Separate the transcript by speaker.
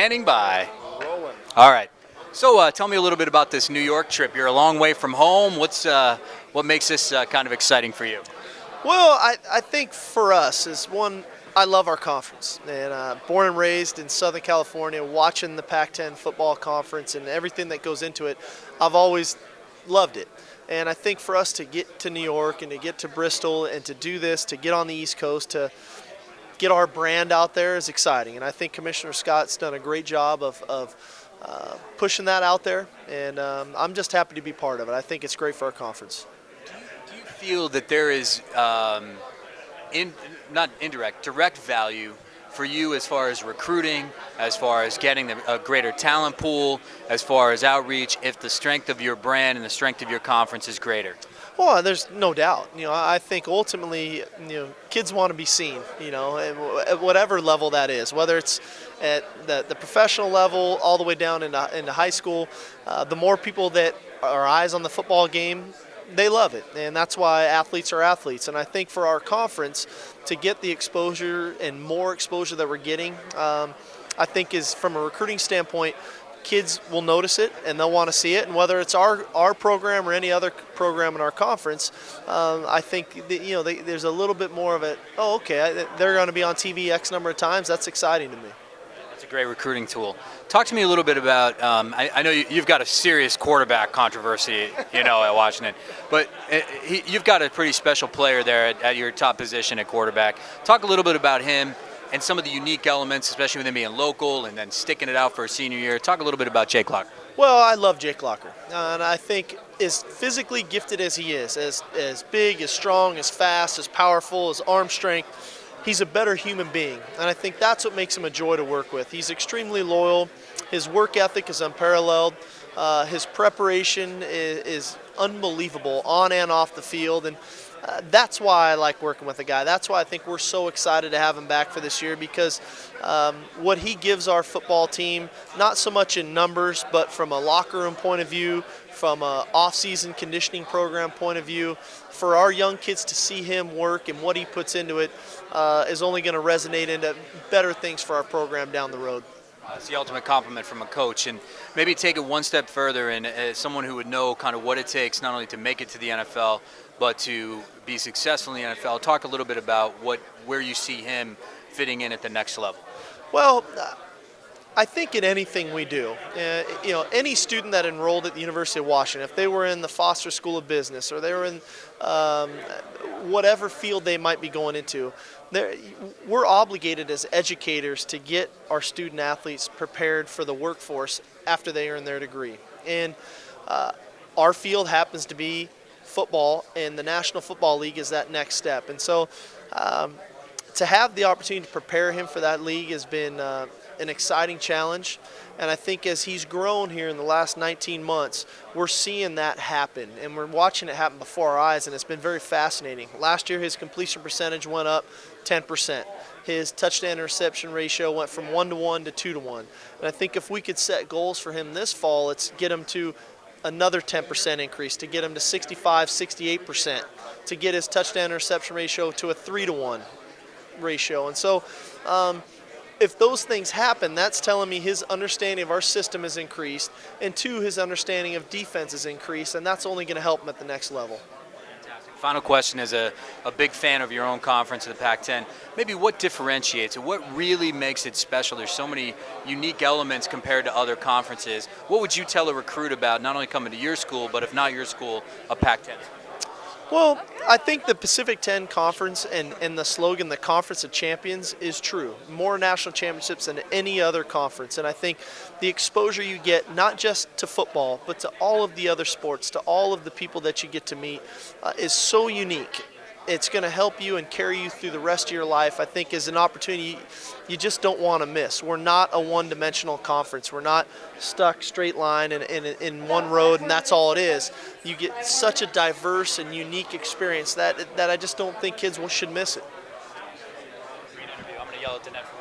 Speaker 1: Standing by.
Speaker 2: Rolling.
Speaker 1: All right. So tell me a little bit about this New York trip. You're a long way from home. What makes this kind of exciting for you?
Speaker 2: Well, I think for us is one, I love our conference. And born and raised in Southern California, watching the Pac-10 football conference and everything that goes into it, I've always loved it. And I think for us to get to New York and to get to Bristol and to do this, to get on the East Coast, to get our brand out there is exciting. And I think Commissioner Scott's done a great job of pushing that out there. And I'm just happy to be part of it. I think it's great for our conference.
Speaker 1: Do you feel that there is direct value for you as far as recruiting, as far as getting a greater talent pool, as far as outreach, if the strength of your brand and the strength of your conference is greater?
Speaker 2: Well, there's no doubt. I think ultimately, kids want to be seen, at whatever level that is, whether it's at the professional level all the way down into high school. The more people that are eyes on the football game, they love it, and that's why athletes are athletes. And I think for our conference to get the exposure and more exposure that we're getting, I think is from a recruiting standpoint, kids will notice it and they'll want to see it. And whether it's our program or any other program in our conference, I think that, there's a little bit more of it. Oh, okay, they're going to be on TV X number of times. That's exciting to me.
Speaker 1: It's a great recruiting tool. Talk to me a little bit about, I know you've got a serious quarterback controversy, at Washington, but you've got a pretty special player there at your top position at quarterback. Talk a little bit about him and some of the unique elements, especially with him being local and then sticking it out for a senior year. Talk a little bit about Jake Locker.
Speaker 2: Well, I love Jake Locker, and I think as physically gifted as he is, as big, as strong, as fast, as powerful, as arm strength, he's a better human being, and I think that's what makes him a joy to work with. He's extremely loyal. His work ethic is unparalleled. His preparation is unbelievable on and off the field, and that's why I like working with the guy. That's why I think we're so excited to have him back for this year, because what he gives our football team, not so much in numbers, but from a locker room point of view, from an off-season conditioning program point of view, for our young kids to see him work and what he puts into it is only going to resonate into better things for our program down the road.
Speaker 1: It's the ultimate compliment from a coach, and maybe take it one step further, and as someone who would know kind of what it takes not only to make it to the NFL, but to be successful in the NFL. Talk a little bit about where you see him fitting in at the next level.
Speaker 2: Well, I think in anything we do, any student that enrolled at the University of Washington, if they were in the Foster School of Business or they were in whatever field they might be going into, we're obligated as educators to get our student athletes prepared for the workforce after they earn their degree. And our field happens to be football, and the National Football League is that next step. And so to have the opportunity to prepare him for that league has been an exciting challenge, and I think as he's grown here in the last 19 months, we're seeing that happen, and we're watching it happen before our eyes, and it's been very fascinating. Last year his completion percentage went up 10%. His touchdown interception ratio went from 1-to-1 to 2-to-1, and I think if we could set goals for him this fall, it's get him to another 10% increase, to get him to 65, 68%, to get his touchdown interception ratio to a 3-to-1 ratio. And so if those things happen, that's telling me his understanding of our system has increased, and two, his understanding of defense has increased, and that's only going to help him at the next level.
Speaker 1: Fantastic. Final question, as a big fan of your own conference, the Pac-10, maybe what differentiates it? What really makes it special? There's so many unique elements compared to other conferences. What would you tell a recruit about not only coming to your school, but if not your school, a Pac-10?
Speaker 2: Well, I think the Pacific 10 Conference and the slogan, the Conference of Champions, is true. More national championships than any other conference. And I think the exposure you get, not just to football, but to all of the other sports, to all of the people that you get to meet, is so unique. It's going to help you and carry you through the rest of your life, I think, is an opportunity you just don't want to miss. We're not a one-dimensional conference. We're not stuck straight line in one road and that's all it is. You get such a diverse and unique experience that I just don't think kids should miss it.
Speaker 1: I'm going to yell at the net for